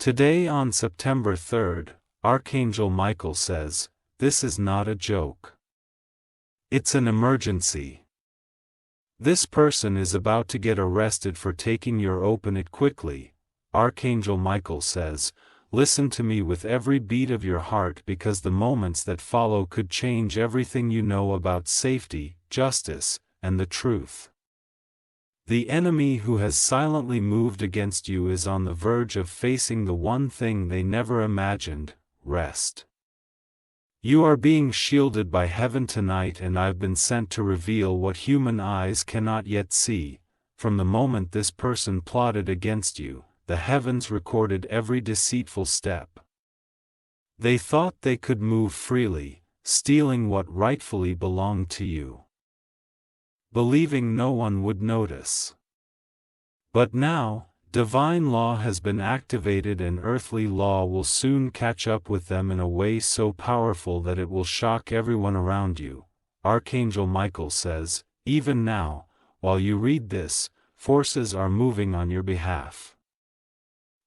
Today on September 3rd, Archangel Michael says, "This is not a joke. It's an emergency. This person is about to get arrested for taking your open it quickly." Archangel Michael says, "Listen to me with every beat of your heart because the moments that follow could change everything you know about safety, justice, and the truth. The enemy who has silently moved against you is on the verge of facing the one thing they never imagined: rest. You are being shielded by heaven tonight, and I've been sent to reveal what human eyes cannot yet see. From the moment this person plotted against you, the heavens recorded every deceitful step. They thought they could move freely, stealing what rightfully belonged to you, believing no one would notice. But now, divine law has been activated, and earthly law will soon catch up with them in a way so powerful that it will shock everyone around you." Archangel Michael says, "Even now, while you read this, forces are moving on your behalf.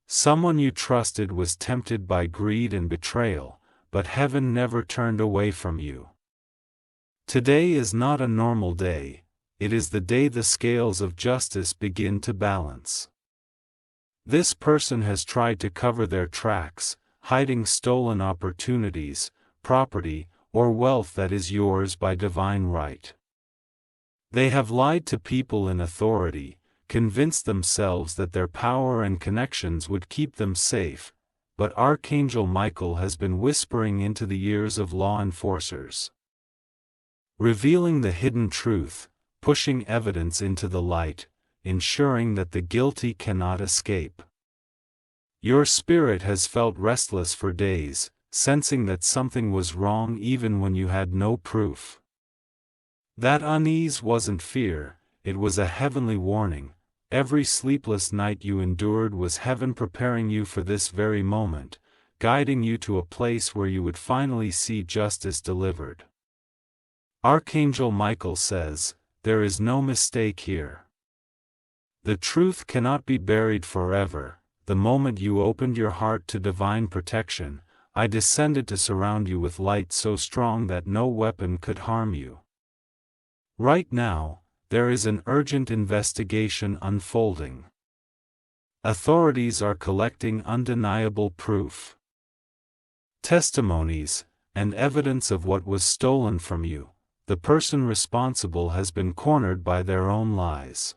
Someone you trusted was tempted by greed and betrayal, but heaven never turned away from you. Today is not a normal day. It is the day the scales of justice begin to balance. This person has tried to cover their tracks, hiding stolen opportunities, property, or wealth that is yours by divine right. They have lied to people in authority, convinced themselves that their power and connections would keep them safe, but Archangel Michael has been whispering into the ears of law enforcers, revealing the hidden truth, pushing evidence into the light, ensuring that the guilty cannot escape. Your spirit has felt restless for days, sensing that something was wrong even when you had no proof. That unease wasn't fear, it was a heavenly warning. Every sleepless night you endured was heaven preparing you for this very moment, guiding you to a place where you would finally see justice delivered." Archangel Michael says, "There is no mistake here. The truth cannot be buried forever. The moment you opened your heart to divine protection, I descended to surround you with light so strong that no weapon could harm you. Right now, there is an urgent investigation unfolding. Authorities are collecting undeniable proof, testimonies, and evidence of what was stolen from you. The person responsible has been cornered by their own lies.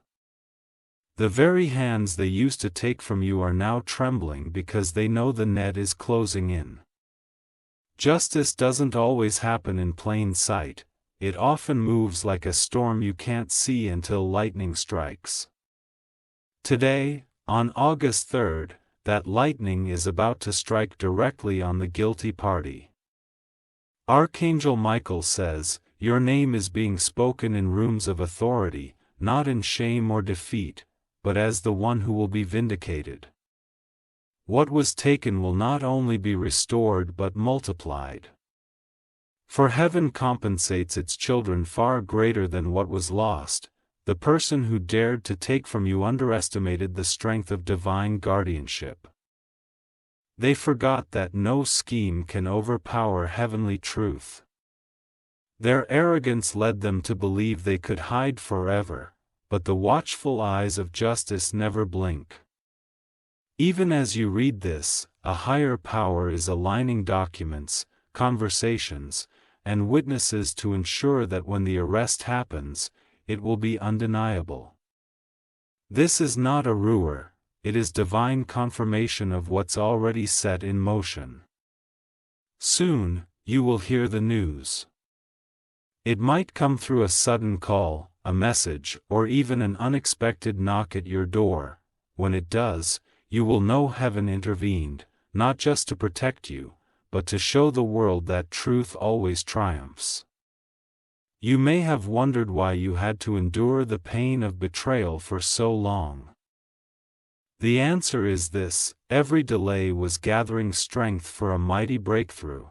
The very hands they used to take from you are now trembling because they know the net is closing in. Justice doesn't always happen in plain sight. It often moves like a storm you can't see until lightning strikes. Today, on August 3rd, that lightning is about to strike directly on the guilty party. Archangel Michael says, your name is being spoken in rooms of authority, not in shame or defeat, but as the one who will be vindicated. What was taken will not only be restored but multiplied. For heaven compensates its children far greater than what was lost. The person who dared to take from you underestimated the strength of divine guardianship. They forgot that no scheme can overpower heavenly truth. Their arrogance led them to believe they could hide forever, but the watchful eyes of justice never blink. Even as you read this, a higher power is aligning documents, conversations, and witnesses to ensure that when the arrest happens, it will be undeniable. This is not a rumor, it is divine confirmation of what's already set in motion. Soon, you will hear the news. It might come through a sudden call, a message, or even an unexpected knock at your door. When it does, you will know heaven intervened, not just to protect you, but to show the world that truth always triumphs. You may have wondered why you had to endure the pain of betrayal for so long. The answer is this: every delay was gathering strength for a mighty breakthrough.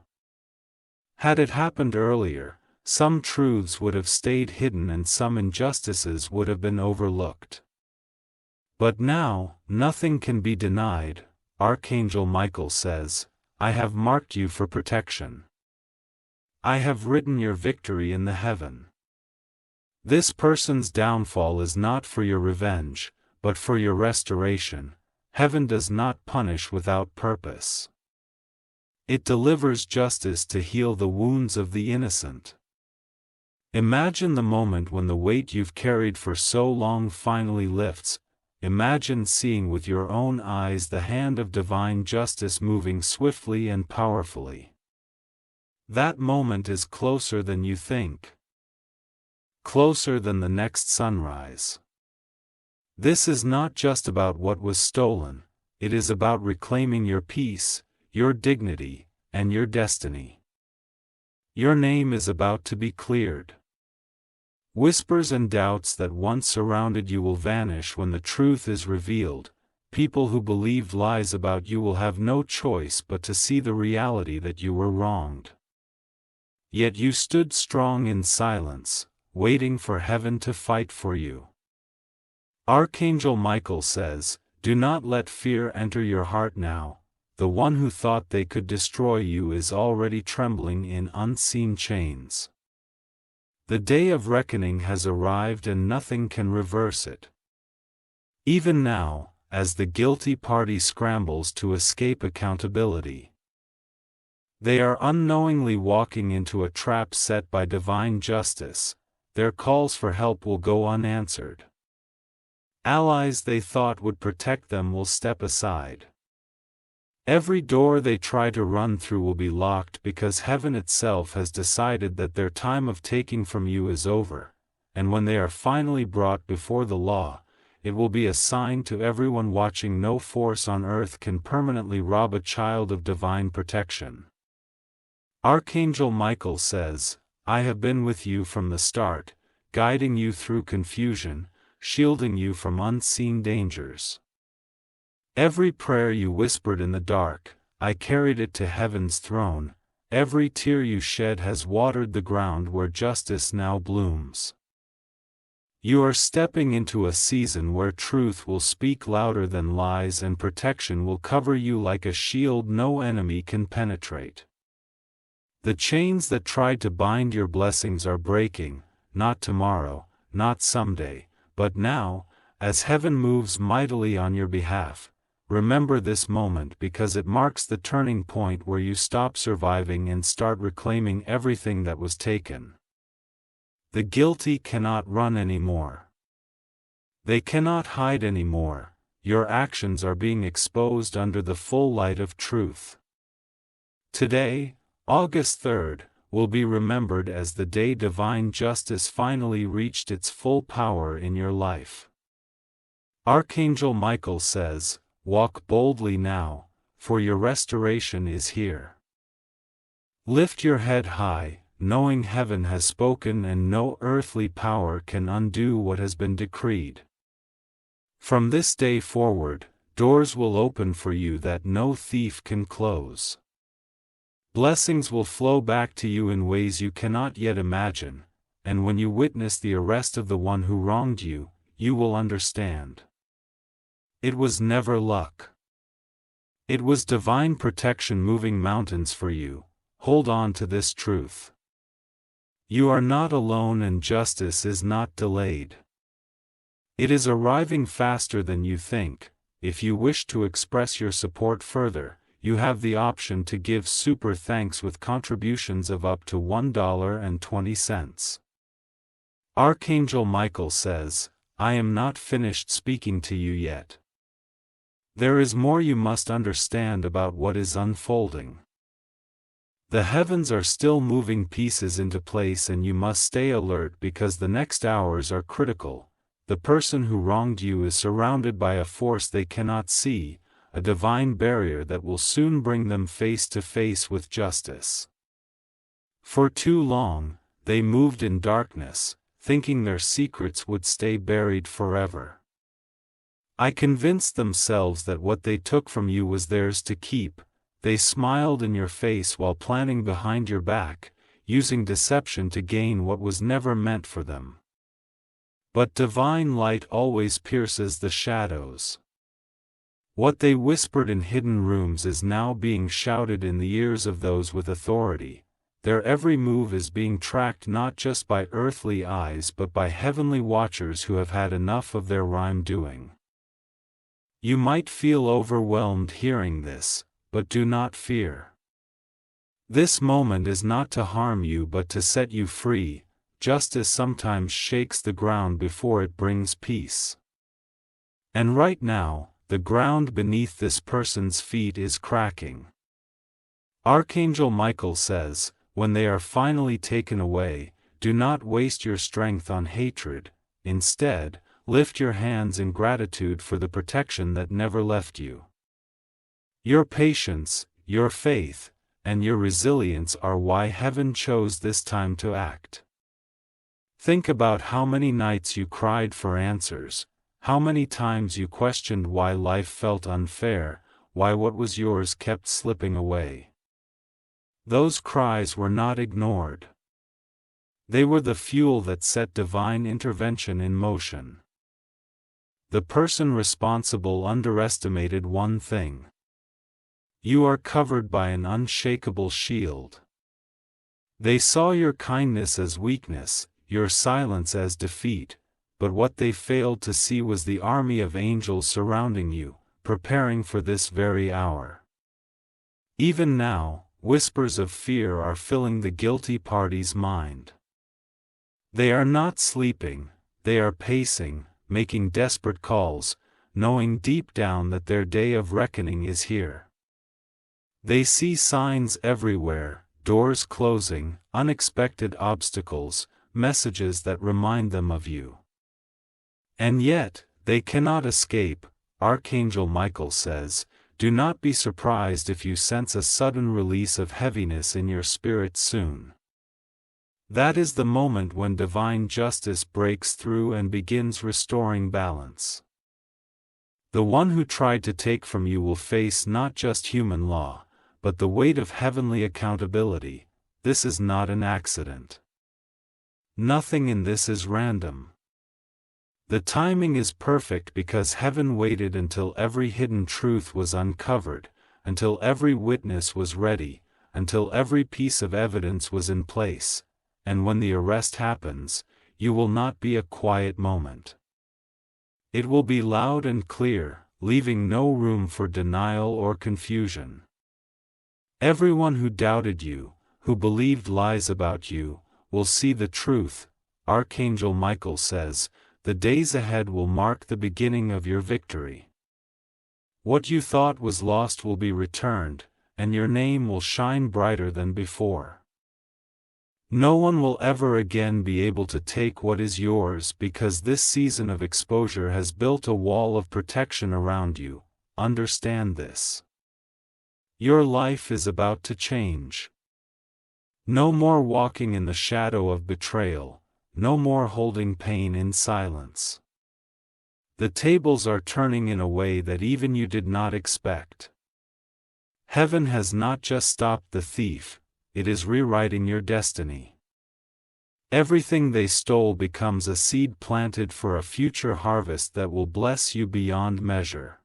Had it happened earlier, some truths would have stayed hidden and some injustices would have been overlooked. But now, nothing can be denied. Archangel Michael says, I have marked you for protection. I have written your victory in the heaven. This person's downfall is not for your revenge, but for your restoration. Heaven does not punish without purpose. It delivers justice to heal the wounds of the innocent. Imagine the moment when the weight you've carried for so long finally lifts. Imagine seeing with your own eyes the hand of divine justice moving swiftly and powerfully. That moment is closer than you think. Closer than the next sunrise. This is not just about what was stolen, it is about reclaiming your peace, your dignity, and your destiny. Your name is about to be cleared. Whispers and doubts that once surrounded you will vanish when the truth is revealed. People who believed lies about you will have no choice but to see the reality that you were wronged. Yet you stood strong in silence, waiting for heaven to fight for you. Archangel Michael says, do not let fear enter your heart now. The one who thought they could destroy you is already trembling in unseen chains. The day of reckoning has arrived and nothing can reverse it. Even now, as the guilty party scrambles to escape accountability, they are unknowingly walking into a trap set by divine justice. Their calls for help will go unanswered. Allies they thought would protect them will step aside. Every door they try to run through will be locked because heaven itself has decided that their time of taking from you is over, and when they are finally brought before the law, it will be a sign to everyone watching no force on earth can permanently rob a child of divine protection. Archangel Michael says, I have been with you from the start, guiding you through confusion, shielding you from unseen dangers. Every prayer you whispered in the dark, I carried it to heaven's throne. Every tear you shed has watered the ground where justice now blooms. You are stepping into a season where truth will speak louder than lies and protection will cover you like a shield no enemy can penetrate. The chains that tried to bind your blessings are breaking, not tomorrow, not someday, but now, as heaven moves mightily on your behalf. Remember this moment because it marks the turning point where you stop surviving and start reclaiming everything that was taken. The guilty cannot run anymore. They cannot hide anymore. Your actions are being exposed under the full light of truth. Today, August 3rd, will be remembered as the day divine justice finally reached its full power in your life. Archangel Michael says, walk boldly now, for your restoration is here. Lift your head high, knowing heaven has spoken and no earthly power can undo what has been decreed. From this day forward, doors will open for you that no thief can close. Blessings will flow back to you in ways you cannot yet imagine, and when you witness the arrest of the one who wronged you, you will understand. It was never luck. It was divine protection moving mountains for you. Hold on to this truth. You are not alone and justice is not delayed. It is arriving faster than you think. If you wish to express your support further, you have the option to give super thanks with contributions of up to $1.20. Archangel Michael says, I am not finished speaking to you yet. There is more you must understand about what is unfolding. The heavens are still moving pieces into place and you must stay alert because the next hours are critical. The person who wronged you is surrounded by a force they cannot see, a divine barrier that will soon bring them face to face with justice. For too long, they moved in darkness, thinking their secrets would stay buried forever. I convinced themselves that what they took from you was theirs to keep. They smiled in your face while planning behind your back, using deception to gain what was never meant for them. But divine light always pierces the shadows. What they whispered in hidden rooms is now being shouted in the ears of those with authority. Their every move is being tracked not just by earthly eyes but by heavenly watchers who have had enough of their wrongdoing. You might feel overwhelmed hearing this, but do not fear. This moment is not to harm you but to set you free. Justice sometimes shakes the ground before it brings peace. And right now, the ground beneath this person's feet is cracking. Archangel Michael says, when they are finally taken away, do not waste your strength on hatred. Instead, lift your hands in gratitude for the protection that never left you. Your patience, your faith, and your resilience are why heaven chose this time to act. Think about how many nights you cried for answers, how many times you questioned why life felt unfair, why what was yours kept slipping away. Those cries were not ignored. They were the fuel that set divine intervention in motion. The person responsible underestimated one thing. You are covered by an unshakable shield. They saw your kindness as weakness, your silence as defeat, but what they failed to see was the army of angels surrounding you, preparing for this very hour. Even now, whispers of fear are filling the guilty party's mind. They are not sleeping, they are pacing, making desperate calls, knowing deep down that their day of reckoning is here. They see signs everywhere, doors closing, unexpected obstacles, messages that remind them of you. And yet, they cannot escape. Archangel Michael says, do not be surprised if you sense a sudden release of heaviness in your spirit soon. That is the moment when divine justice breaks through and begins restoring balance. The one who tried to take from you will face not just human law, but the weight of heavenly accountability. This is not an accident. Nothing in this is random. The timing is perfect because heaven waited until every hidden truth was uncovered, until every witness was ready, until every piece of evidence was in place, and when the arrest happens, you will not be a quiet moment. It will be loud and clear, leaving no room for denial or confusion. Everyone who doubted you, who believed lies about you, will see the truth. Archangel Michael says, the days ahead will mark the beginning of your victory. What you thought was lost will be returned, and your name will shine brighter than before. No one will ever again be able to take what is yours because this season of exposure has built a wall of protection around you. Understand this. Your life is about to change. No more walking in the shadow of betrayal. No more holding pain in silence. The tables are turning in a way that even you did not expect. Heaven has not just stopped the thief, it is rewriting your destiny. Everything they stole becomes a seed planted for a future harvest that will bless you beyond measure.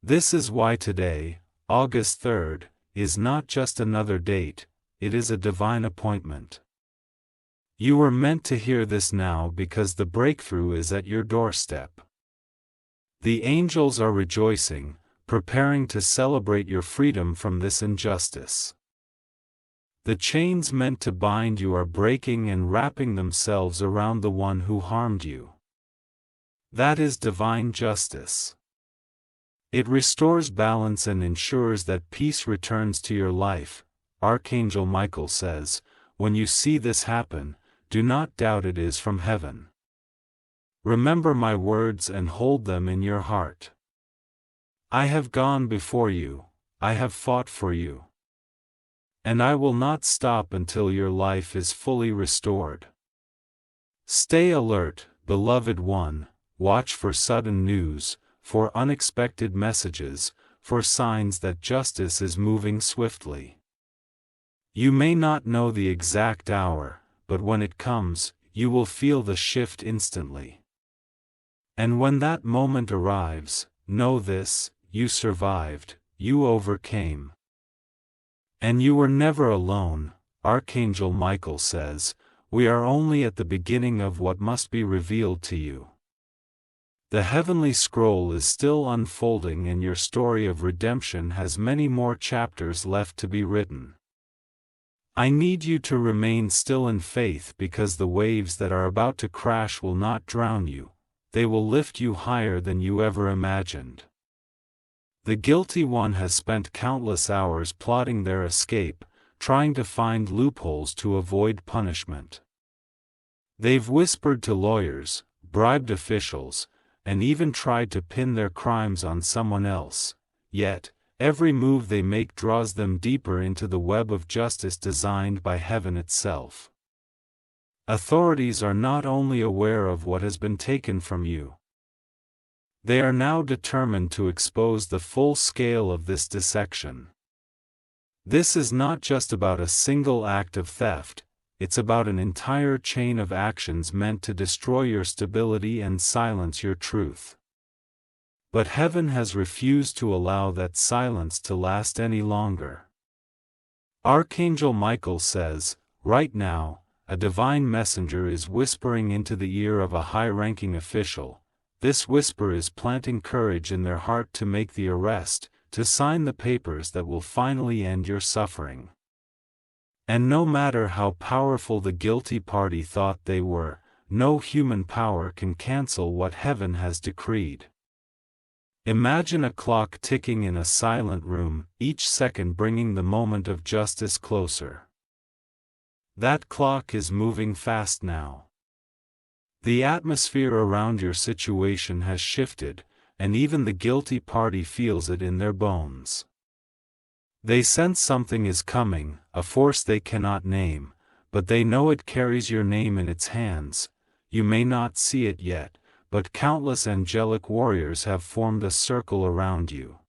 This is why today, August 3rd, is not just another date, it is a divine appointment. You were meant to hear this now because the breakthrough is at your doorstep. The angels are rejoicing, preparing to celebrate your freedom from this injustice. The chains meant to bind you are breaking and wrapping themselves around the one who harmed you. That is divine justice. It restores balance and ensures that peace returns to your life. Archangel Michael says, when you see this happen, do not doubt it is from heaven. Remember my words and hold them in your heart. I have gone before you, I have fought for you. And I will not stop until your life is fully restored. Stay alert, beloved one, watch for sudden news, for unexpected messages, for signs that justice is moving swiftly. You may not know the exact hour, but when it comes, you will feel the shift instantly. And when that moment arrives, know this, you survived, you overcame. And you were never alone, Archangel Michael says, we are only at the beginning of what must be revealed to you. The heavenly scroll is still unfolding and your story of redemption has many more chapters left to be written. I need you to remain still in faith because the waves that are about to crash will not drown you, they will lift you higher than you ever imagined. The guilty one has spent countless hours plotting their escape, trying to find loopholes to avoid punishment. They've whispered to lawyers, bribed officials, and even tried to pin their crimes on someone else, yet, every move they make draws them deeper into the web of justice designed by heaven itself. Authorities are not only aware of what has been taken from you, they are now determined to expose the full scale of this dissection. This is not just about a single act of theft, it's about an entire chain of actions meant to destroy your stability and silence your truth. But heaven has refused to allow that silence to last any longer. Archangel Michael says, right now, a divine messenger is whispering into the ear of a high-ranking official. This whisper is planting courage in their heart to make the arrest, to sign the papers that will finally end your suffering. And no matter how powerful the guilty party thought they were, no human power can cancel what heaven has decreed. Imagine a clock ticking in a silent room, each second bringing the moment of justice closer. That clock is moving fast now. The atmosphere around your situation has shifted, and even the guilty party feels it in their bones. They sense something is coming, a force they cannot name, but they know it carries your name in its hands. You may not see it yet, but countless angelic warriors have formed a circle around you.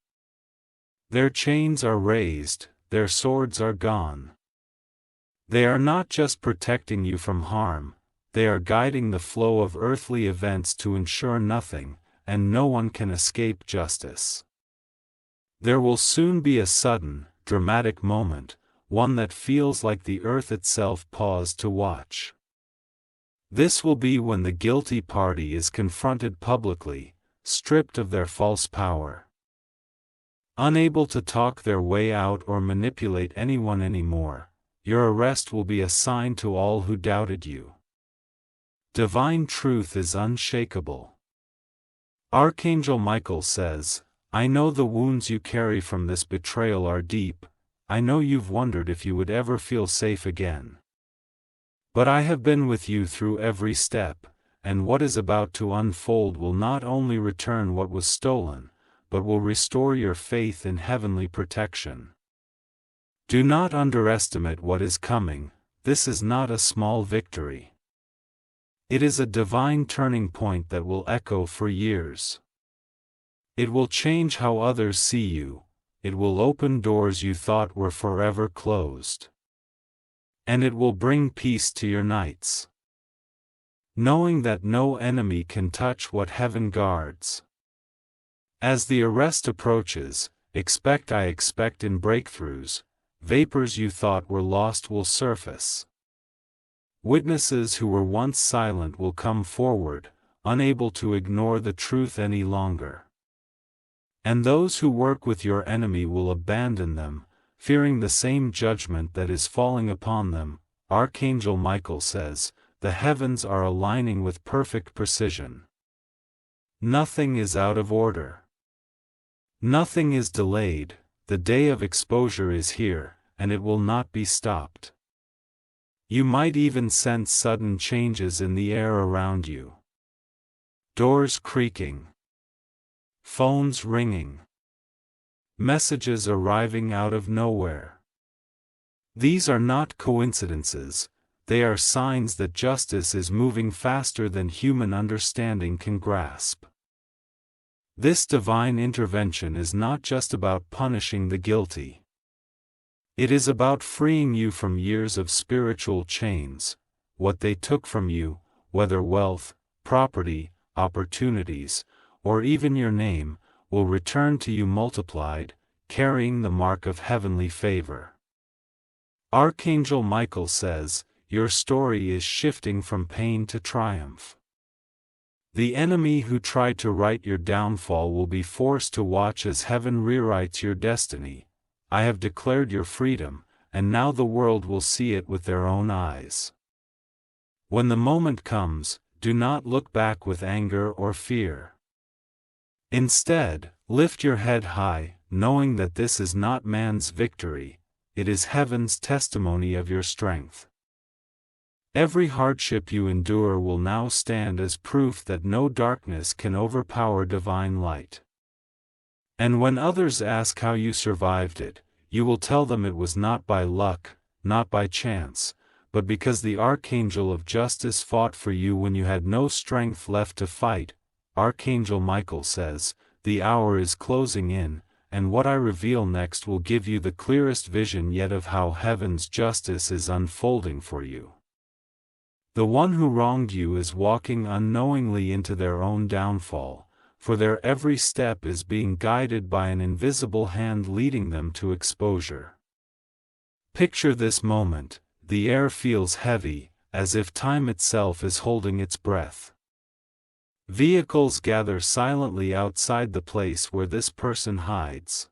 Their chains are raised, their swords are gone. They are not just protecting you from harm, they are guiding the flow of earthly events to ensure nothing, and no one can escape justice. There will soon be a sudden, dramatic moment, one that feels like the earth itself paused to watch. This will be when the guilty party is confronted publicly, stripped of their false power. Unable to talk their way out or manipulate anyone anymore, your arrest will be a sign to all who doubted you. Divine truth is unshakable. Archangel Michael says, I know the wounds you carry from this betrayal are deep, I know you've wondered if you would ever feel safe again. But I have been with you through every step, and what is about to unfold will not only return what was stolen, but will restore your faith in heavenly protection. Do not underestimate what is coming, this is not a small victory. It is a divine turning point that will echo for years. It will change how others see you, it will open doors you thought were forever closed. And it will bring peace to your nights, knowing that no enemy can touch what heaven guards. As the arrest approaches, expect in breakthroughs, vapors you thought were lost will surface. Witnesses who were once silent will come forward, unable to ignore the truth any longer. And those who work with your enemy will abandon them, fearing the same judgment that is falling upon them. Archangel Michael says, the heavens are aligning with perfect precision. Nothing is out of order. Nothing is delayed, the day of exposure is here, and it will not be stopped. You might even sense sudden changes in the air around you. Doors creaking. Phones ringing. Messages arriving out of nowhere. These are not coincidences, they are signs that justice is moving faster than human understanding can grasp. This divine intervention is not just about punishing the guilty. It is about freeing you from years of spiritual chains. What they took from you, whether wealth, property, opportunities, or even your name, will return to you multiplied, carrying the mark of heavenly favor. Archangel Michael says, your story is shifting from pain to triumph. The enemy who tried to write your downfall will be forced to watch as heaven rewrites your destiny. I have declared your freedom, and now the world will see it with their own eyes. When the moment comes, do not look back with anger or fear. Instead, lift your head high, knowing that this is not man's victory, it is heaven's testimony of your strength. Every hardship you endure will now stand as proof that no darkness can overpower divine light. And when others ask how you survived it, you will tell them it was not by luck, not by chance, but because the Archangel of Justice fought for you when you had no strength left to fight. Archangel Michael says, the hour is closing in, and what I reveal next will give you the clearest vision yet of how heaven's justice is unfolding for you. The one who wronged you is walking unknowingly into their own downfall, for their every step is being guided by an invisible hand leading them to exposure. Picture this moment, the air feels heavy, as if time itself is holding its breath. Vehicles gather silently outside the place where this person hides,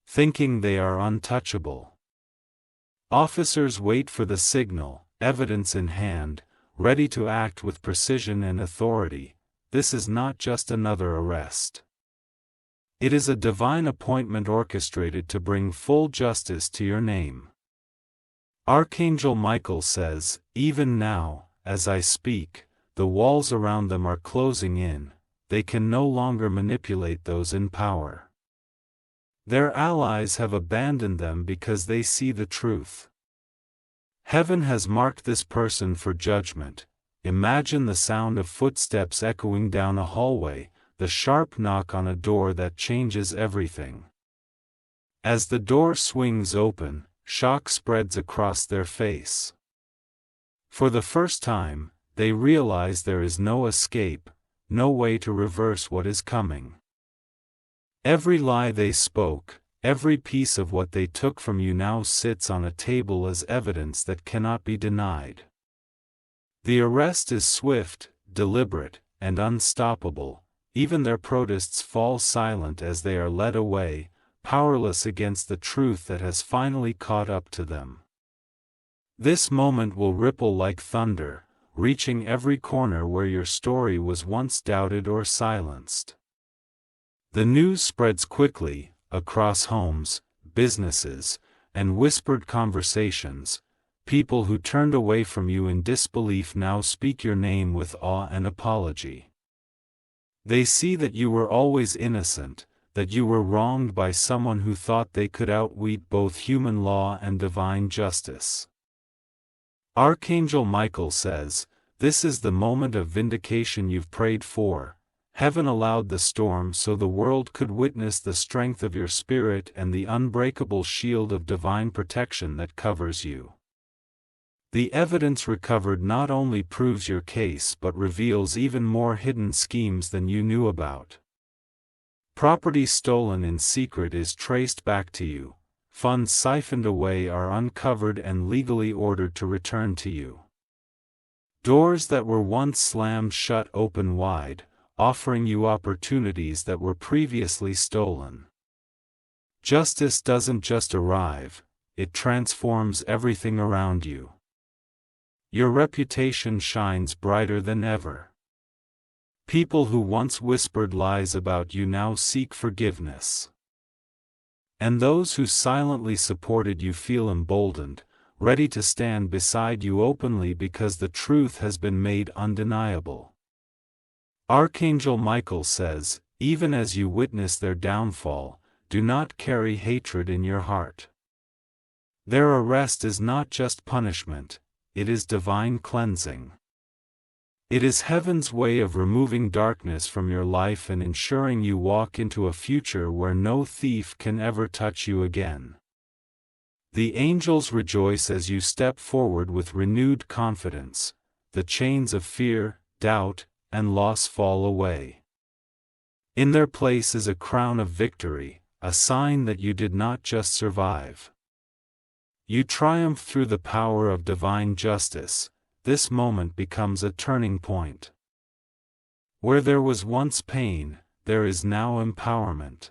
thinking they are untouchable. Officers wait for the signal, evidence in hand, ready to act with precision and authority. This is not just another arrest. It is a divine appointment orchestrated to bring full justice to your name. Archangel Michael says, even now, as I speak, the walls around them are closing in, they can no longer manipulate those in power. Their allies have abandoned them because they see the truth. Heaven has marked this person for judgment. Imagine the sound of footsteps echoing down a hallway, the sharp knock on a door that changes everything. As the door swings open, shock spreads across their face. For the first time, they realize there is no escape, no way to reverse what is coming. Every lie they spoke, every piece of what they took from you now sits on a table as evidence that cannot be denied. The arrest is swift, deliberate, and unstoppable. Even their protests fall silent as they are led away, powerless against the truth that has finally caught up to them. This moment will ripple like thunder, reaching every corner where your story was once doubted or silenced. The news spreads quickly, across homes, businesses, and whispered conversations. People who turned away from you in disbelief now speak your name with awe and apology. They see that you were always innocent, that you were wronged by someone who thought they could outwit both human law and divine justice. Archangel Michael says, this is the moment of vindication you've prayed for. Heaven allowed the storm so the world could witness the strength of your spirit and the unbreakable shield of divine protection that covers you. The evidence recovered not only proves your case but reveals even more hidden schemes than you knew about. Property stolen in secret is traced back to you, funds siphoned away are uncovered and legally ordered to return to you. Doors that were once slammed shut open wide, offering you opportunities that were previously stolen. Justice doesn't just arrive, it transforms everything around you. Your reputation shines brighter than ever. People who once whispered lies about you now seek forgiveness. And those who silently supported you feel emboldened, ready to stand beside you openly because the truth has been made undeniable. Archangel Michael says, even as you witness their downfall, do not carry hatred in your heart. Their arrest is not just punishment, it is divine cleansing. It is heaven's way of removing darkness from your life and ensuring you walk into a future where no thief can ever touch you again. The angels rejoice as you step forward with renewed confidence. The chains of fear, doubt, and loss fall away. In their place is a crown of victory, a sign that you did not just survive. You triumph through the power of divine justice. This moment becomes a turning point. Where there was once pain, there is now empowerment.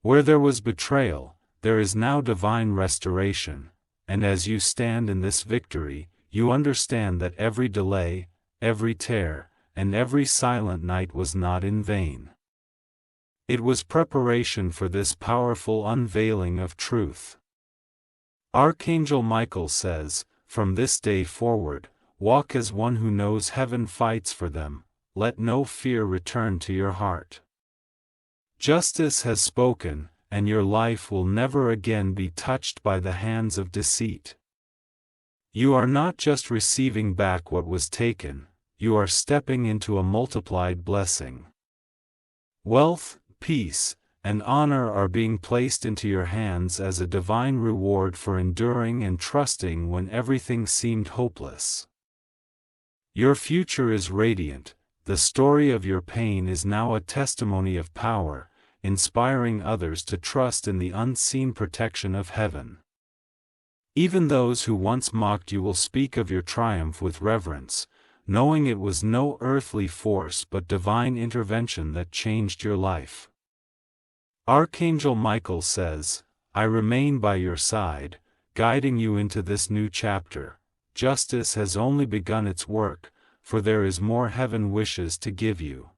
Where there was betrayal, there is now divine restoration, and as you stand in this victory, you understand that every delay, every tear, and every silent night was not in vain. It was preparation for this powerful unveiling of truth. Archangel Michael says, "From this day forward, walk as one who knows heaven fights for them, let no fear return to your heart. Justice has spoken, and your life will never again be touched by the hands of deceit. You are not just receiving back what was taken, you are stepping into a multiplied blessing. Wealth, peace, and honor are being placed into your hands as a divine reward for enduring and trusting when everything seemed hopeless. Your future is radiant. The story of your pain is now a testimony of power, inspiring others to trust in the unseen protection of heaven. Even those who once mocked you will speak of your triumph with reverence, knowing it was no earthly force but divine intervention that changed your life." Archangel Michael says, "I remain by your side, guiding you into this new chapter. Justice has only begun its work, for there is more heaven wishes to give you.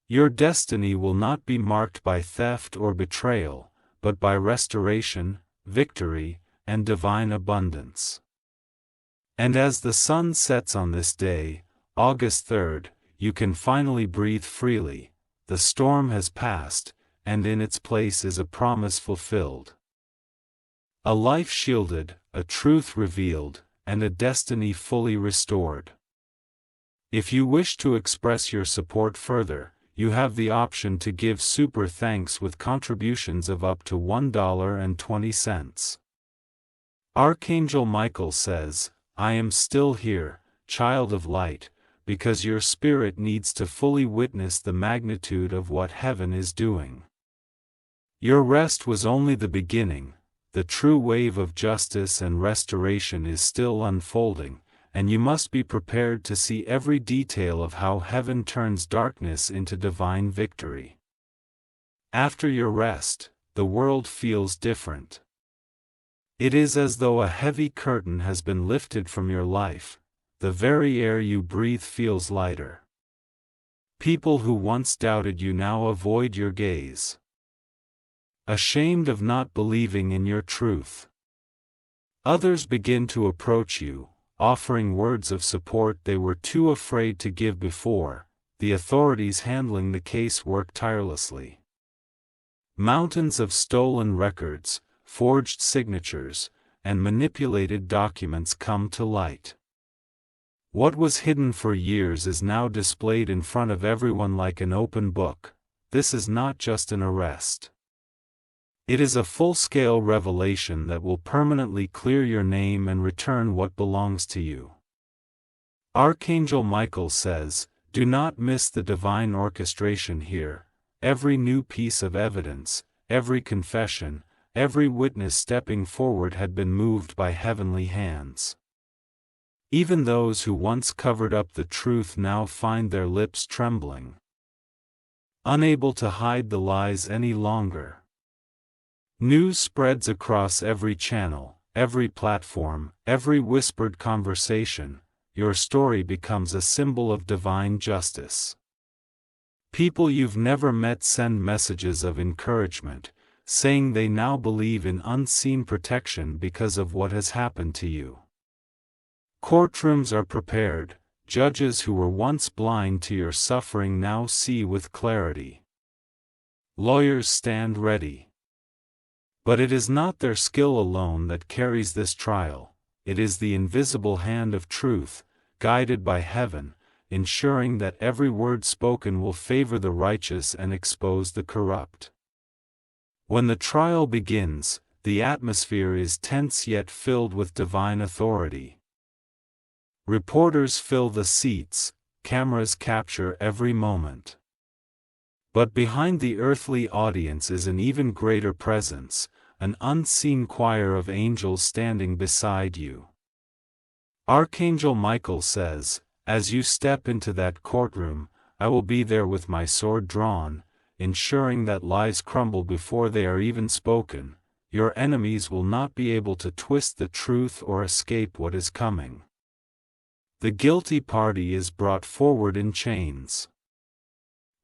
Your destiny will not be marked by theft or betrayal, but by restoration, victory, and divine abundance." And as the sun sets on this day, August 3rd, you can finally breathe freely. The storm has passed, and in its place is a promise fulfilled. A life shielded, a truth revealed, and a destiny fully restored. If you wish to express your support further, you have the option to give super thanks with contributions of up to $1.20. Archangel Michael says, "I am still here, child of light, because your spirit needs to fully witness the magnitude of what heaven is doing. Your rest was only the beginning. The true wave of justice and restoration is still unfolding, and you must be prepared to see every detail of how heaven turns darkness into divine victory." After your rest, the world feels different. It is as though a heavy curtain has been lifted from your life. The very air you breathe feels lighter. People who once doubted you now avoid your gaze, ashamed of not believing in your truth. Others begin to approach you, offering words of support they were too afraid to give before. The authorities handling the case work tirelessly. Mountains of stolen records, forged signatures, and manipulated documents come to light. What was hidden for years is now displayed in front of everyone like an open book. This is not just an arrest. It is a full-scale revelation that will permanently clear your name and return what belongs to you. Archangel Michael says, "Do not miss the divine orchestration here. Every new piece of evidence, every confession, every witness stepping forward had been moved by heavenly hands. Even those who once covered up the truth now find their lips trembling, unable to hide the lies any longer." News spreads across every channel, every platform, every whispered conversation. Your story becomes a symbol of divine justice. People you've never met send messages of encouragement, saying they now believe in unseen protection because of what has happened to you. Courtrooms are prepared. Judges who were once blind to your suffering now see with clarity. Lawyers stand ready. But it is not their skill alone that carries this trial. It is the invisible hand of truth, guided by heaven, ensuring that every word spoken will favor the righteous and expose the corrupt. When the trial begins, the atmosphere is tense yet filled with divine authority. Reporters fill the seats, cameras capture every moment. But behind the earthly audience is an even greater presence, an unseen choir of angels standing beside you. Archangel Michael says, as you step into that courtroom, I will be there with my sword drawn, ensuring that lies crumble before they are even spoken. Your enemies will not be able to twist the truth or escape what is coming. The guilty party is brought forward in chains.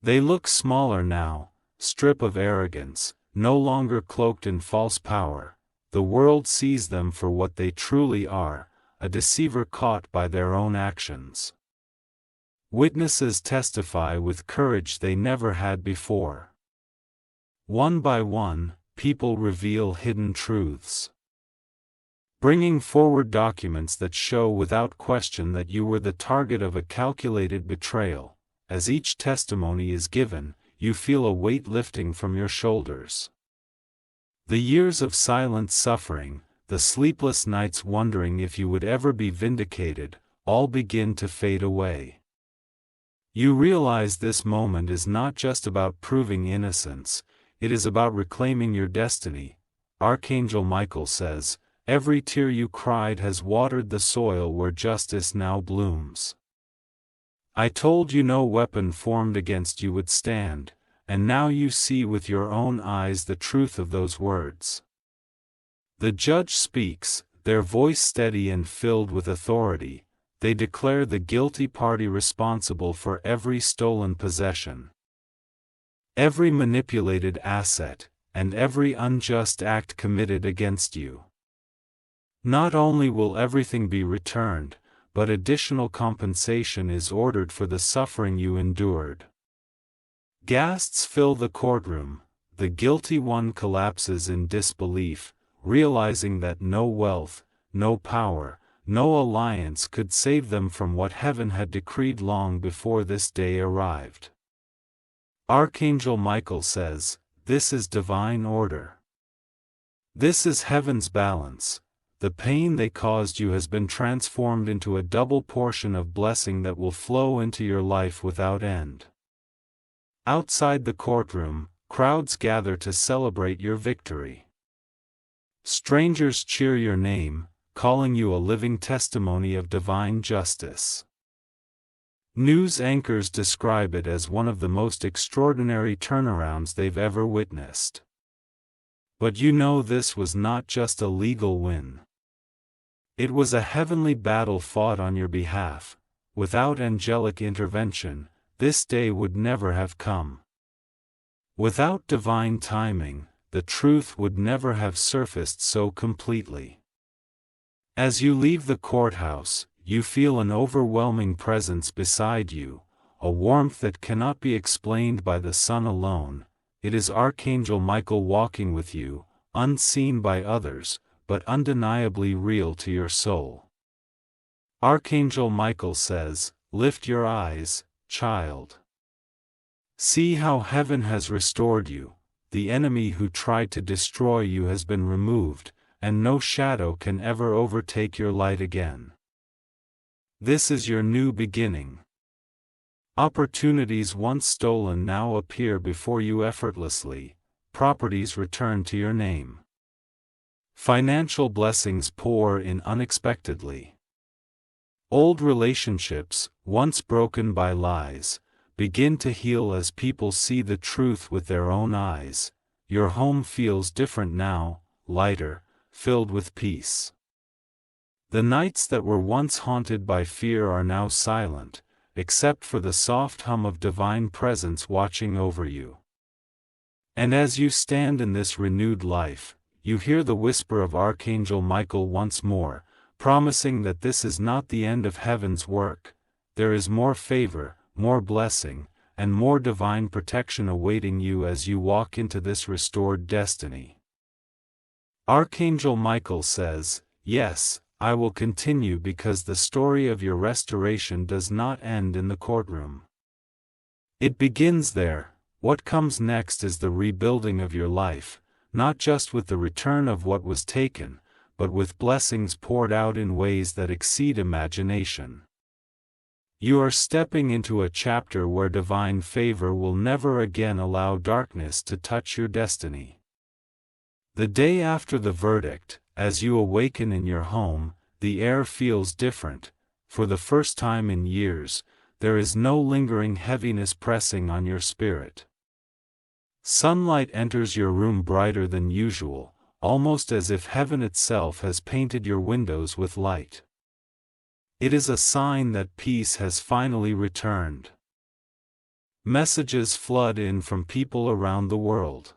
They look smaller now, stripped of arrogance, no longer cloaked in false power. The world sees them for what they truly are, a deceiver caught by their own actions. Witnesses testify with courage they never had before. One by one, people reveal hidden truths, bringing forward documents that show without question that you were the target of a calculated betrayal. As each testimony is given, you feel a weight lifting from your shoulders. The years of silent suffering, the sleepless nights wondering if you would ever be vindicated, all begin to fade away. You realize this moment is not just about proving innocence, it is about reclaiming your destiny. Archangel Michael says, every tear you cried has watered the soil where justice now blooms. I told you no weapon formed against you would stand, and now you see with your own eyes the truth of those words. The judge speaks, their voice steady and filled with authority. They declare the guilty party responsible for every stolen possession, every manipulated asset, and every unjust act committed against you. Not only will everything be returned, but additional compensation is ordered for the suffering you endured. Gasps fill the courtroom. The guilty one collapses in disbelief, realizing that no wealth, no power, no alliance could save them from what heaven had decreed long before this day arrived. Archangel Michael says, this is divine order. This is heaven's balance. The pain they caused you has been transformed into a double portion of blessing that will flow into your life without end. Outside the courtroom, crowds gather to celebrate your victory. Strangers cheer your name, calling you a living testimony of divine justice. News anchors describe it as one of the most extraordinary turnarounds they've ever witnessed. But you know this was not just a legal win. It was a heavenly battle fought on your behalf. Without angelic intervention, this day would never have come. Without divine timing, the truth would never have surfaced so completely. As you leave the courthouse, you feel an overwhelming presence beside you, a warmth that cannot be explained by the sun alone. It is Archangel Michael walking with you, unseen by others, but undeniably real to your soul. Archangel Michael says, lift your eyes, child. See how heaven has restored you. The enemy who tried to destroy you has been removed, and no shadow can ever overtake your light again. This is your new beginning. Opportunities once stolen now appear before you effortlessly, properties return to your name. Financial blessings pour in unexpectedly. Old relationships, once broken by lies, begin to heal as people see the truth with their own eyes. Your home feels different now, lighter, filled with peace. The nights that were once haunted by fear are now silent, except for the soft hum of divine presence watching over you. And as you stand in this renewed life, you hear the whisper of Archangel Michael once more, promising that this is not the end of heaven's work. There is more favor, more blessing, and more divine protection awaiting you as you walk into this restored destiny. Archangel Michael says, yes, I will continue because the story of your restoration does not end in the courtroom. It begins there. What comes next is the rebuilding of your life, not just with the return of what was taken, but with blessings poured out in ways that exceed imagination. You are stepping into a chapter where divine favor will never again allow darkness to touch your destiny. The day after the verdict, as you awaken in your home, the air feels different. For the first time in years, there is no lingering heaviness pressing on your spirit. Sunlight enters your room brighter than usual, almost as if heaven itself has painted your windows with light. It is a sign that peace has finally returned. Messages flood in from people around the world.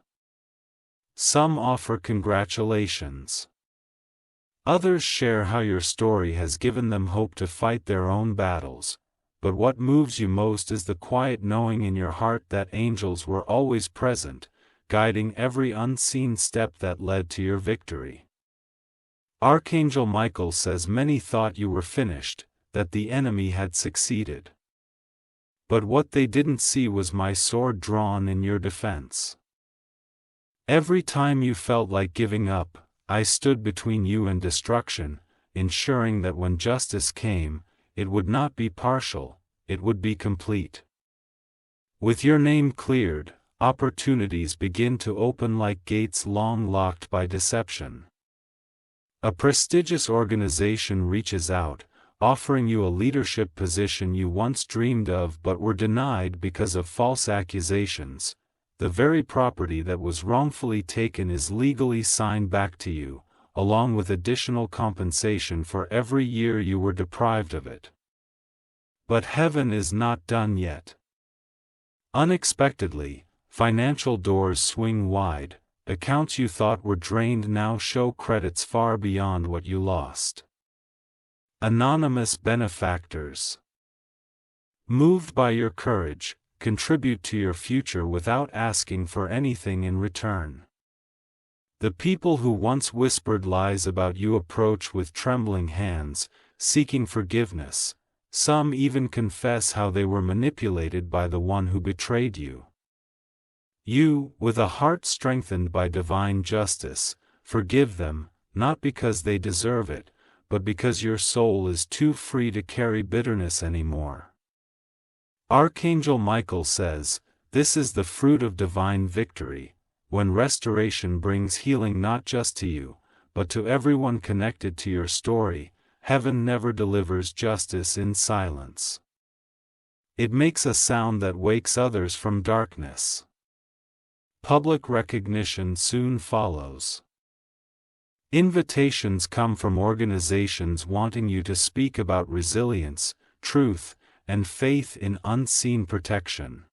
Some offer congratulations. Others share how your story has given them hope to fight their own battles. But what moves you most is the quiet knowing in your heart that angels were always present, guiding every unseen step that led to your victory. Archangel Michael says many thought you were finished, that the enemy had succeeded. But what they didn't see was my sword drawn in your defense. Every time you felt like giving up, I stood between you and destruction, ensuring that when justice came, it would not be partial, it would be complete. With your name cleared, opportunities begin to open like gates long locked by deception. A prestigious organization reaches out, offering you a leadership position you once dreamed of but were denied because of false accusations. The very property that was wrongfully taken is legally signed back to you, along with additional compensation for every year you were deprived of it. But heaven is not done yet. Unexpectedly, financial doors swing wide. Accounts you thought were drained now show credits far beyond what you lost. Anonymous benefactors, moved by your courage, contribute to your future without asking for anything in return. The people who once whispered lies about you approach with trembling hands, seeking forgiveness. Some even confess how they were manipulated by the one who betrayed you. You, with a heart strengthened by divine justice, forgive them, not because they deserve it, but because your soul is too free to carry bitterness anymore. Archangel Michael says, this is the fruit of divine victory, when restoration brings healing not just to you, but to everyone connected to your story. Heaven never delivers justice in silence. It makes a sound that wakes others from darkness. Public recognition soon follows. Invitations come from organizations wanting you to speak about resilience, truth, and faith in unseen protection.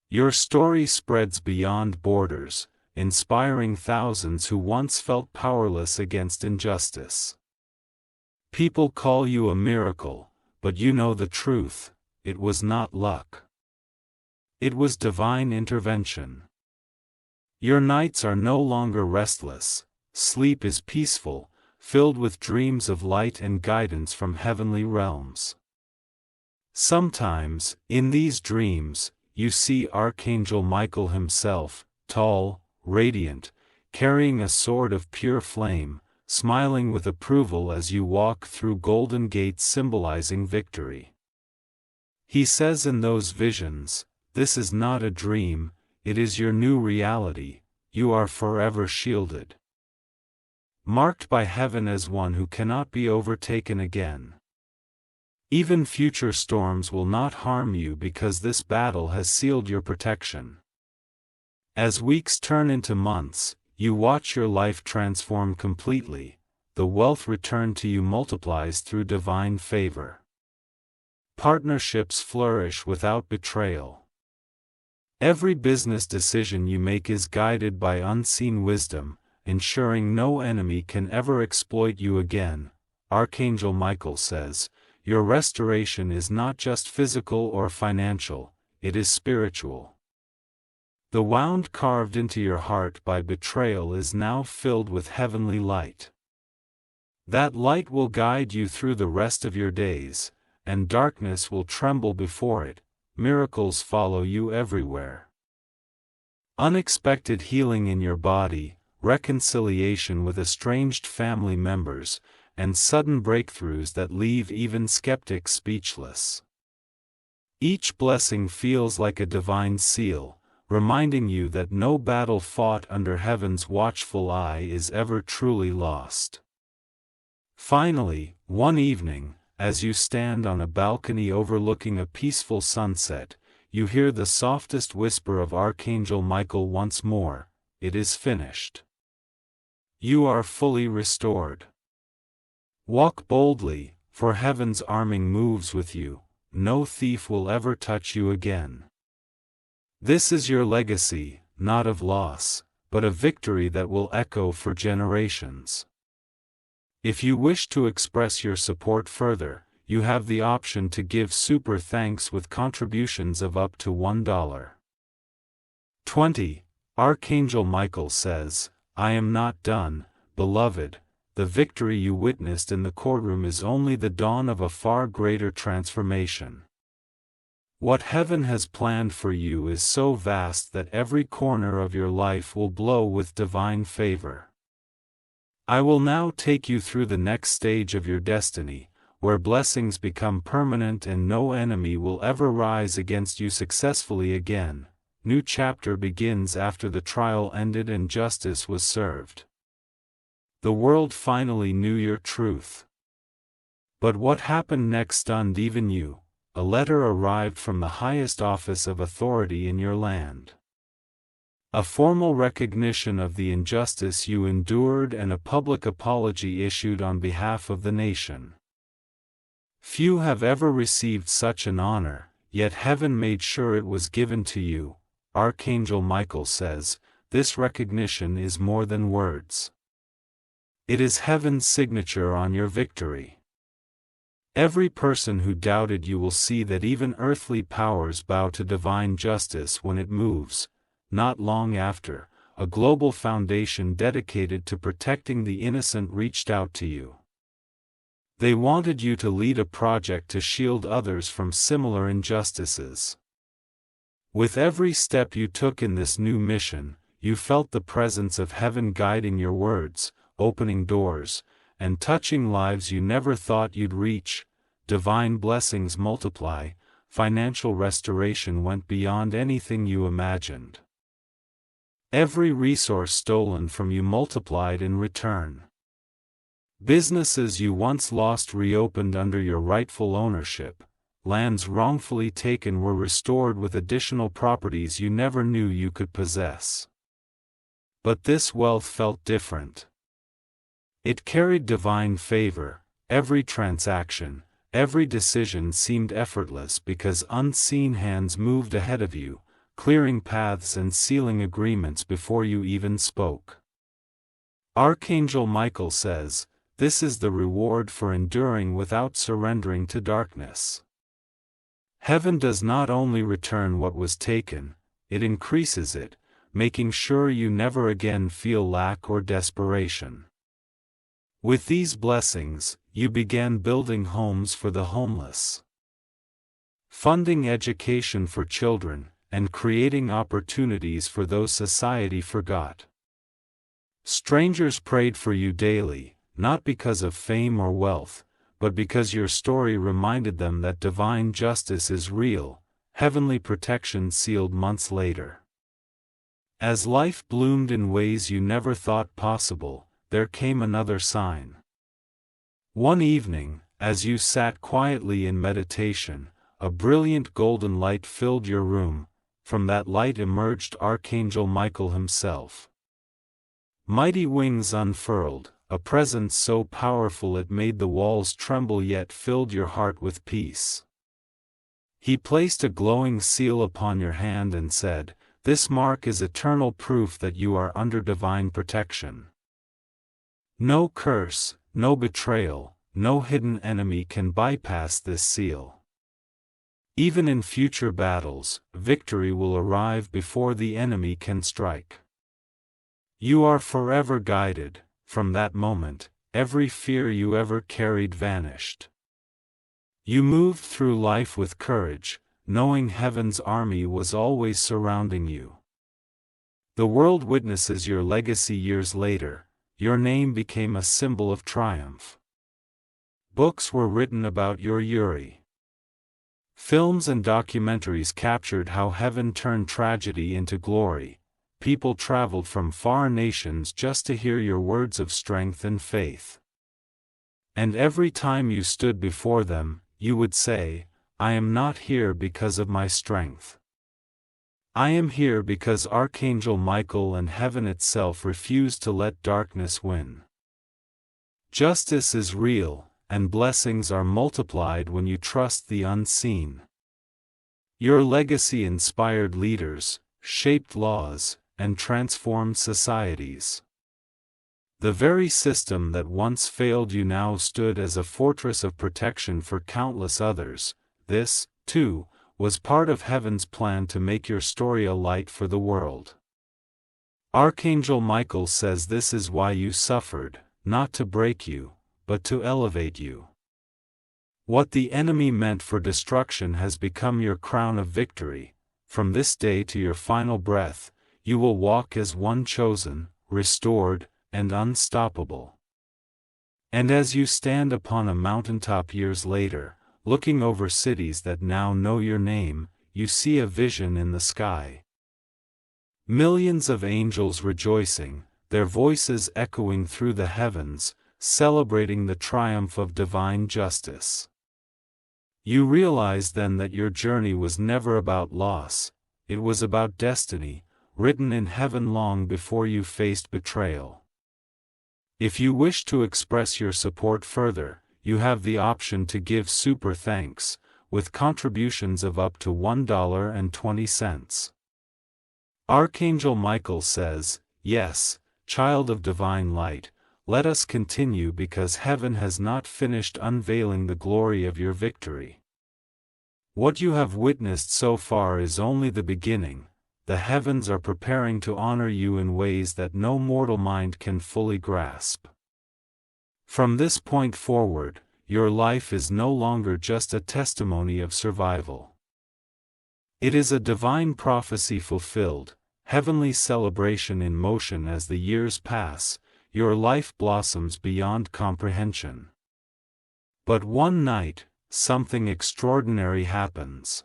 Your story spreads beyond borders, inspiring thousands who once felt powerless against injustice. People call you a miracle, but you know the truth, it was not luck. It was divine intervention. Your nights are no longer restless, sleep is peaceful, filled with dreams of light and guidance from heavenly realms. Sometimes, in these dreams, you see Archangel Michael himself, tall, radiant, carrying a sword of pure flame, smiling with approval as you walk through golden gates symbolizing victory. He says in those visions, "This is not a dream, it is your new reality, you are forever shielded. Marked by heaven as one who cannot be overtaken again. Even future storms will not harm you because this battle has sealed your protection." As weeks turn into months, you watch your life transform completely, the wealth returned to you multiplies through divine favor. Partnerships flourish without betrayal. Every business decision you make is guided by unseen wisdom, ensuring no enemy can ever exploit you again. Archangel Michael says, your restoration is not just physical or financial, it is spiritual. The wound carved into your heart by betrayal is now filled with heavenly light. That light will guide you through the rest of your days, and darkness will tremble before it. Miracles follow you everywhere. Unexpected healing in your body, reconciliation with estranged family members, and sudden breakthroughs that leave even skeptics speechless. Each blessing feels like a divine seal, reminding you that no battle fought under heaven's watchful eye is ever truly lost. Finally, one evening, as you stand on a balcony overlooking a peaceful sunset, you hear the softest whisper of Archangel Michael once more, "It is finished. You are fully restored. Walk boldly, for heaven's arming moves with you, no thief will ever touch you again." This is your legacy, not of loss, but of victory that will echo for generations. If you wish to express your support further, you have the option to give super thanks with contributions of up to $1. 20. Archangel Michael says, "I am not done, beloved. The victory you witnessed in the courtroom is only the dawn of a far greater transformation. What heaven has planned for you is so vast that every corner of your life will glow with divine favor. I will now take you through the next stage of your destiny, where blessings become permanent and no enemy will ever rise against you successfully again. New chapter begins after the trial ended and justice was served. The world finally knew your truth. But what happened next stunned even you. A letter arrived from the highest office of authority in your land. A formal recognition of the injustice you endured and a public apology issued on behalf of the nation. Few have ever received such an honor, yet heaven made sure it was given to you. Archangel Michael says, this recognition is more than words. It is heaven's signature on your victory. Every person who doubted you will see that even earthly powers bow to divine justice when it moves. Not long after, a global foundation dedicated to protecting the innocent reached out to you. They wanted you to lead a project to shield others from similar injustices. With every step you took in this new mission, you felt the presence of heaven guiding your words, opening doors, and touching lives you never thought you'd reach. Divine blessings multiply, financial restoration went beyond anything you imagined. Every resource stolen from you multiplied in return. Businesses you once lost reopened under your rightful ownership, lands wrongfully taken were restored with additional properties you never knew you could possess. But this wealth felt different. It carried divine favor. Every transaction, every decision seemed effortless because unseen hands moved ahead of you, clearing paths and sealing agreements before you even spoke. Archangel Michael says, this is the reward for enduring without surrendering to darkness. Heaven does not only return what was taken, it increases it, making sure you never again feel lack or desperation. With these blessings, you began building homes for the homeless, funding education for children, and creating opportunities for those society forgot. Strangers prayed for you daily, not because of fame or wealth, but because your story reminded them that divine justice is real, heavenly protection sealed months later. As life bloomed in ways you never thought possible, there came another sign. One evening, as you sat quietly in meditation, a brilliant golden light filled your room. From that light emerged Archangel Michael himself. Mighty wings unfurled, a presence so powerful it made the walls tremble yet filled your heart with peace. He placed a glowing seal upon your hand and said, "This mark is eternal proof that you are under divine protection. No curse, no betrayal, no hidden enemy can bypass this seal. Even in future battles, victory will arrive before the enemy can strike. You are forever guided." From that moment, every fear you ever carried vanished. You moved through life with courage, knowing heaven's army was always surrounding you. The world witnesses your legacy years later. Your name became a symbol of triumph. Books were written about your Yuri. Films and documentaries captured how heaven turned tragedy into glory. People traveled from far nations just to hear your words of strength and faith. And every time you stood before them, you would say, I am not here because of my strength. I am here because Archangel Michael and heaven itself refuse to let darkness win. Justice is real, and blessings are multiplied when you trust the unseen. Your legacy inspired leaders, shaped laws, and transformed societies. The very system that once failed you now stood as a fortress of protection for countless others. This, too, was part of heaven's plan to make your story a light for the world. Archangel Michael says this is why you suffered, not to break you, but to elevate you. What the enemy meant for destruction has become your crown of victory. From this day to your final breath, you will walk as one chosen, restored, and unstoppable. And as you stand upon a mountaintop years later, looking over cities that now know your name, you see a vision in the sky. Millions of angels rejoicing, their voices echoing through the heavens, celebrating the triumph of divine justice. You realize then that your journey was never about loss, it was about destiny, written in heaven long before you faced betrayal. If you wish to express your support further, you have the option to give super thanks, with contributions of up to $1.20. Archangel Michael says, yes, child of divine light, let us continue because heaven has not finished unveiling the glory of your victory. What you have witnessed so far is only the beginning. The heavens are preparing to honor you in ways that no mortal mind can fully grasp. From this point forward, your life is no longer just a testimony of survival. It is a divine prophecy fulfilled, heavenly celebration in motion. As the years pass, your life blossoms beyond comprehension. But one night, something extraordinary happens.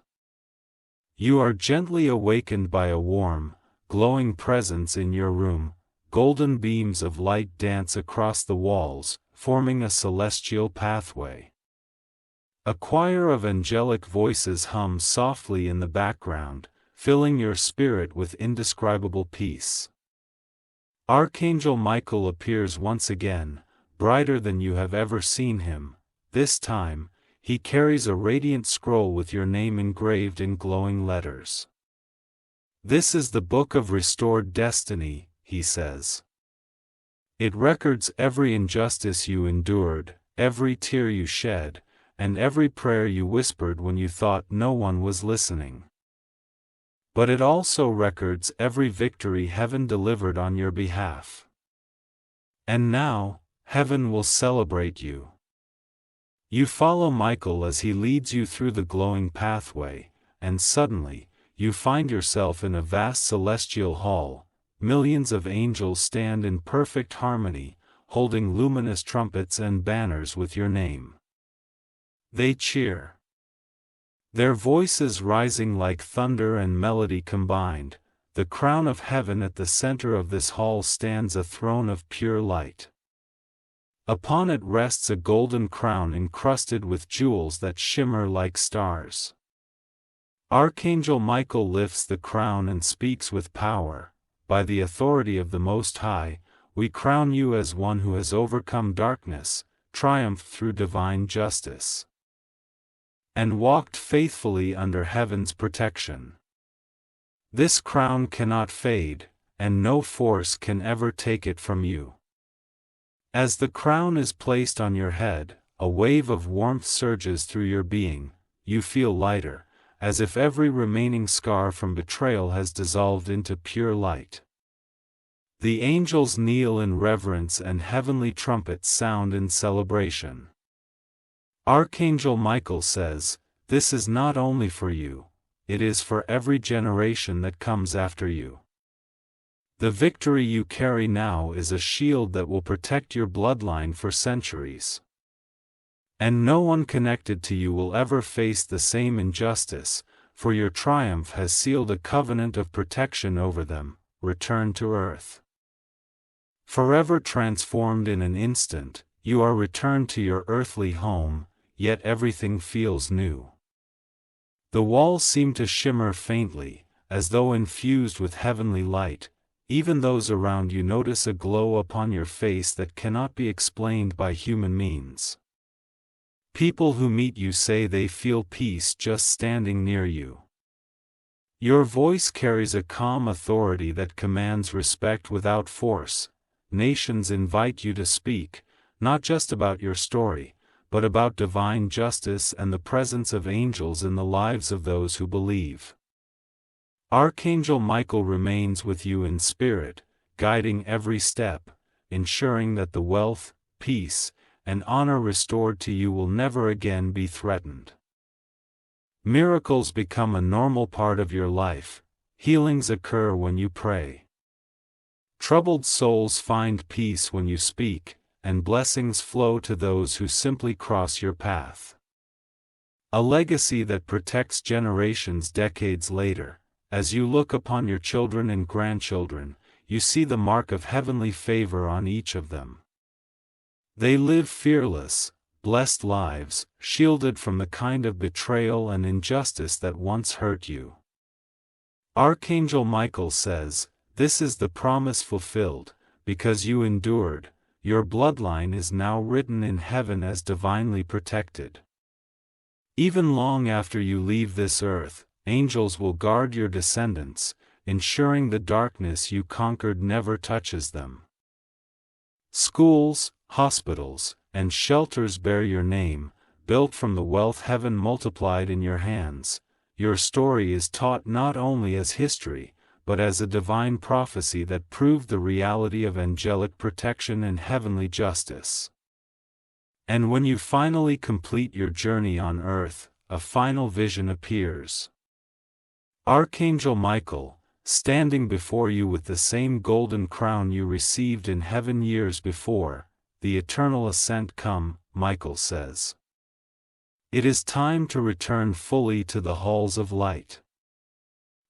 You are gently awakened by a warm, glowing presence in your room. Golden beams of light dance across the walls, forming a celestial pathway. A choir of angelic voices hums softly in the background, filling your spirit with indescribable peace. Archangel Michael appears once again, brighter than you have ever seen him. This time, he carries a radiant scroll with your name engraved in glowing letters. This is the book of restored destiny, he says. It records every injustice you endured, every tear you shed, and every prayer you whispered when you thought no one was listening. But it also records every victory heaven delivered on your behalf. And now, heaven will celebrate you. You follow Michael as he leads you through the glowing pathway, and suddenly, you find yourself in a vast celestial hall. Millions of angels stand in perfect harmony, holding luminous trumpets and banners with your name. They cheer. Their voices rising like thunder and melody combined. The crown of heaven at the center of this hall stands a throne of pure light. Upon it rests a golden crown encrusted with jewels that shimmer like stars. Archangel Michael lifts the crown and speaks with power. By the authority of the Most High, we crown you as one who has overcome darkness, triumphed through divine justice, and walked faithfully under heaven's protection. This crown cannot fade, and no force can ever take it from you. As the crown is placed on your head, a wave of warmth surges through your being. You feel lighter, as if every remaining scar from betrayal has dissolved into pure light. The angels kneel in reverence and heavenly trumpets sound in celebration. Archangel Michael says, "This is not only for you, it is for every generation that comes after you. The victory you carry now is a shield that will protect your bloodline for centuries. And no one connected to you will ever face the same injustice, for your triumph has sealed a covenant of protection over them. Return to earth. Forever transformed in an instant, you are returned to your earthly home, yet everything feels new. The walls seem to shimmer faintly, as though infused with heavenly light. Even those around you notice a glow upon your face that cannot be explained by human means. People who meet you say they feel peace just standing near you. Your voice carries a calm authority that commands respect without force. Nations invite you to speak, not just about your story, but about divine justice and the presence of angels in the lives of those who believe. Archangel Michael remains with you in spirit, guiding every step, ensuring that the wealth, peace, and honor restored to you will never again be threatened. Miracles become a normal part of your life, healings occur when you pray. Troubled souls find peace when you speak, and blessings flow to those who simply cross your path. A legacy that protects generations decades later. As you look upon your children and grandchildren, you see the mark of heavenly favor on each of them. They live fearless, blessed lives, shielded from the kind of betrayal and injustice that once hurt you. Archangel Michael says, "This is the promise fulfilled, because you endured, your bloodline is now written in heaven as divinely protected. Even long after you leave this earth, angels will guard your descendants, ensuring the darkness you conquered never touches them. Schools, hospitals, and shelters bear your name, built from the wealth heaven multiplied in your hands. Your story is taught not only as history, but as a divine prophecy that proved the reality of angelic protection and heavenly justice." And when you finally complete your journey on earth, a final vision appears. Archangel Michael, standing before you with the same golden crown you received in heaven years before. "The eternal ascent come," Michael says. "It is time to return fully to the halls of light.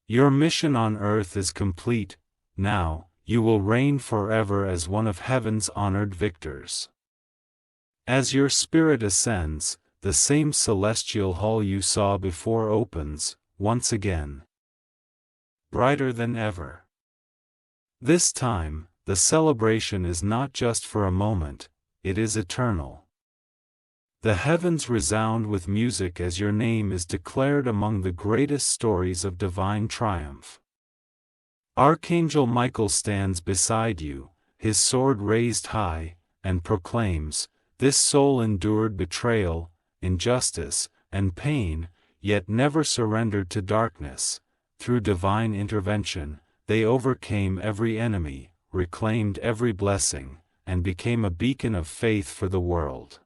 Your mission on earth is complete. Now, you will reign forever as one of heaven's honored victors." As your spirit ascends, the same celestial hall you saw before opens, once again, brighter than ever. This time, the celebration is not just for a moment, it is eternal. The heavens resound with music as your name is declared among the greatest stories of divine triumph. Archangel Michael stands beside you, his sword raised high, and proclaims, "This soul endured betrayal, injustice, and pain, yet never surrendered to darkness. Through divine intervention, they overcame every enemy, reclaimed every blessing, and became a beacon of faith for the world.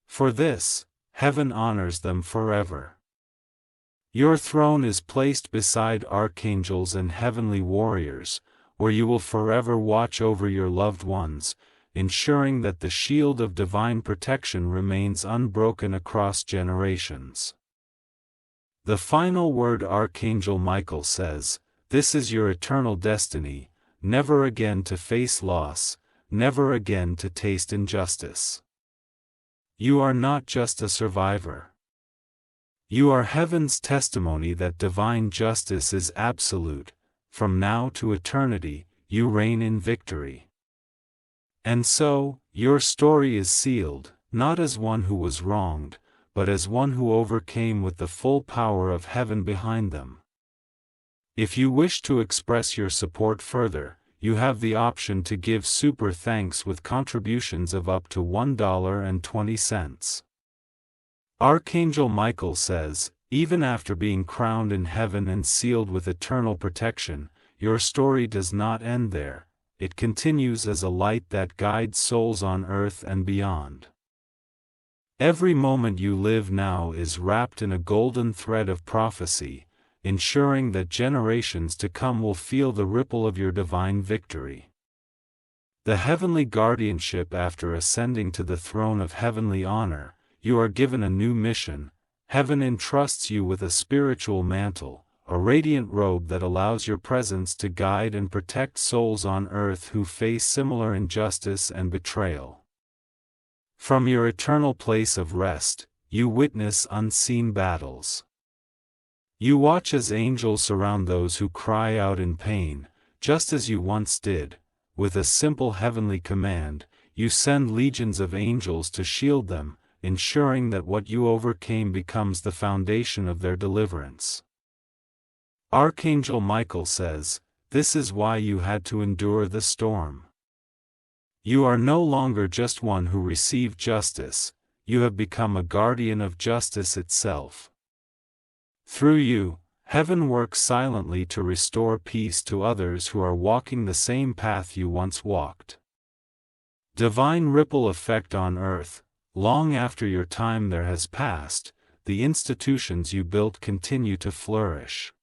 For this, heaven honors them forever." Your throne is placed beside archangels and heavenly warriors, where you will forever watch over your loved ones, ensuring that the shield of divine protection remains unbroken across generations. The final word Archangel Michael says, "This is your eternal destiny, never again to face loss, never again to taste injustice. You are not just a survivor. You are heaven's testimony that divine justice is absolute. From now to eternity, you reign in victory." And so, your story is sealed, not as one who was wronged, but as one who overcame with the full power of heaven behind them. If you wish to express your support further, you have the option to give super thanks with contributions of up to $1.20. Archangel Michael says, "Even after being crowned in heaven and sealed with eternal protection, your story does not end there. It continues as a light that guides souls on earth and beyond. Every moment you live now is wrapped in a golden thread of prophecy, ensuring that generations to come will feel the ripple of your divine victory." The heavenly guardianship. After ascending to the throne of heavenly honor, you are given a new mission. Heaven entrusts you with a spiritual mantle, a radiant robe that allows your presence to guide and protect souls on earth who face similar injustice and betrayal. From your eternal place of rest, you witness unseen battles. You watch as angels surround those who cry out in pain, just as you once did. With a simple heavenly command, you send legions of angels to shield them, ensuring that what you overcame becomes the foundation of their deliverance. Archangel Michael says, "This is why you had to endure the storm. You are no longer just one who received justice, you have become a guardian of justice itself. Through you, heaven works silently to restore peace to others who are walking the same path you once walked." Divine ripple effect on earth. Long after your time there has passed, the institutions you built continue to flourish.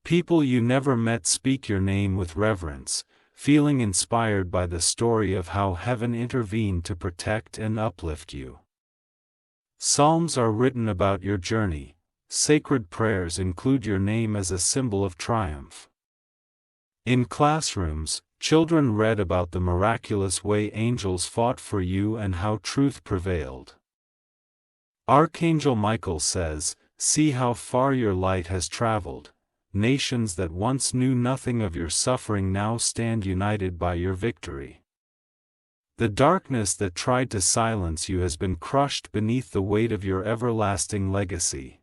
People you never met speak your name with reverence, feeling inspired by the story of how heaven intervened to protect and uplift you. Psalms are written about your journey. Sacred prayers include your name as a symbol of triumph. In classrooms, children read about the miraculous way angels fought for you and how truth prevailed. Archangel Michael says, "See how far your light has traveled. Nations that once knew nothing of your suffering now stand united by your victory. The darkness that tried to silence you has been crushed beneath the weight of your everlasting legacy."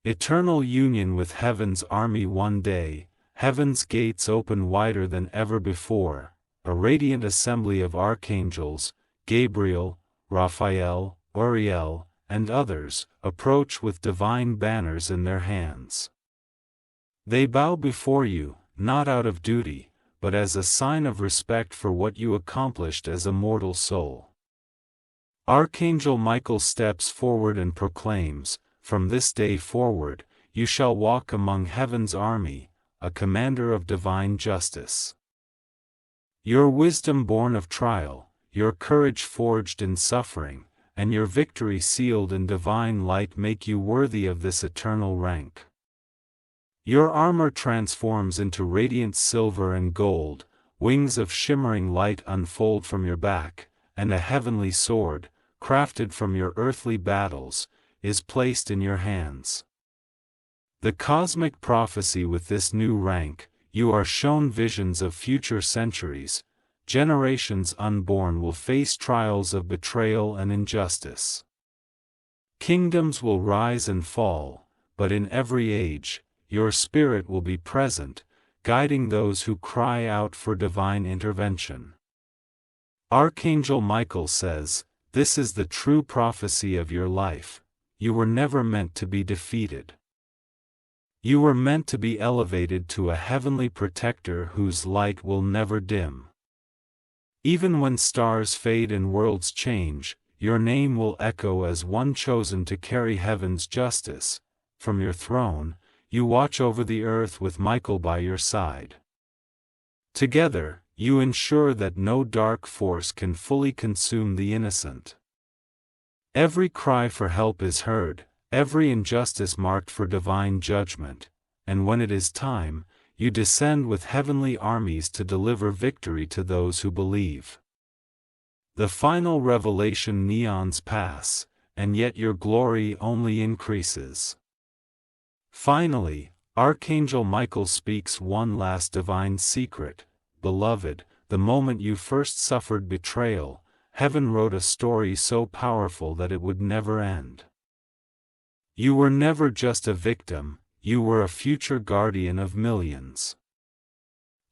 Eternal union with heaven's army. One day, heaven's gates open wider than ever before, a radiant assembly of archangels, Gabriel, Raphael, Uriel, and others, approach with divine banners in their hands. They bow before you, not out of duty, but as a sign of respect for what you accomplished as a mortal soul. Archangel Michael steps forward and proclaims, "From this day forward, you shall walk among heaven's army, a commander of divine justice. Your wisdom born of trial, your courage forged in suffering, and your victory sealed in divine light make you worthy of this eternal rank. Your armor transforms into radiant silver and gold, wings of shimmering light unfold from your back, and a heavenly sword, crafted from your earthly battles, is placed in your hands. The cosmic prophecy. With this new rank, you are shown visions of future centuries. Generations unborn will face trials of betrayal and injustice. Kingdoms will rise and fall, but in every age, your spirit will be present, guiding those who cry out for divine intervention. Archangel Michael says, "This is the true prophecy of your life. You were never meant to be defeated. You were meant to be elevated to a heavenly protector whose light will never dim. Even when stars fade and worlds change, your name will echo as one chosen to carry heaven's justice. From your throne, you watch over the earth with Michael by your side. Together, you ensure that no dark force can fully consume the innocent. Every cry for help is heard, every injustice marked for divine judgment, and when it is time, you descend with heavenly armies to deliver victory to those who believe. The final revelation. Neons pass, and yet your glory only increases." Finally, Archangel Michael speaks one last divine secret. "Beloved, the moment you first suffered betrayal, heaven wrote a story so powerful that it would never end. You were never just a victim, you were a future guardian of millions.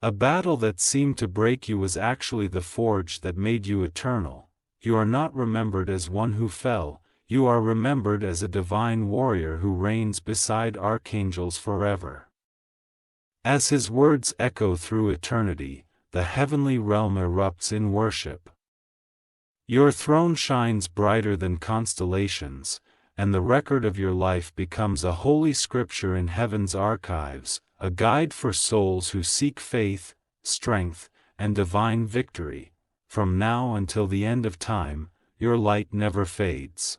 A battle that seemed to break you was actually the forge that made you eternal. You are not remembered as one who fell, you are remembered as a divine warrior who reigns beside archangels forever." As his words echo through eternity, the heavenly realm erupts in worship. Your throne shines brighter than constellations, and the record of your life becomes a holy scripture in heaven's archives, a guide for souls who seek faith, strength, and divine victory. From now until the end of time, your light never fades.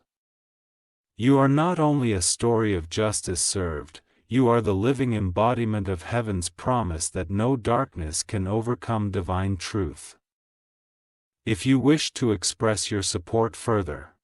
You are not only a story of justice served, you are the living embodiment of heaven's promise that no darkness can overcome divine truth. If you wish to express your support further,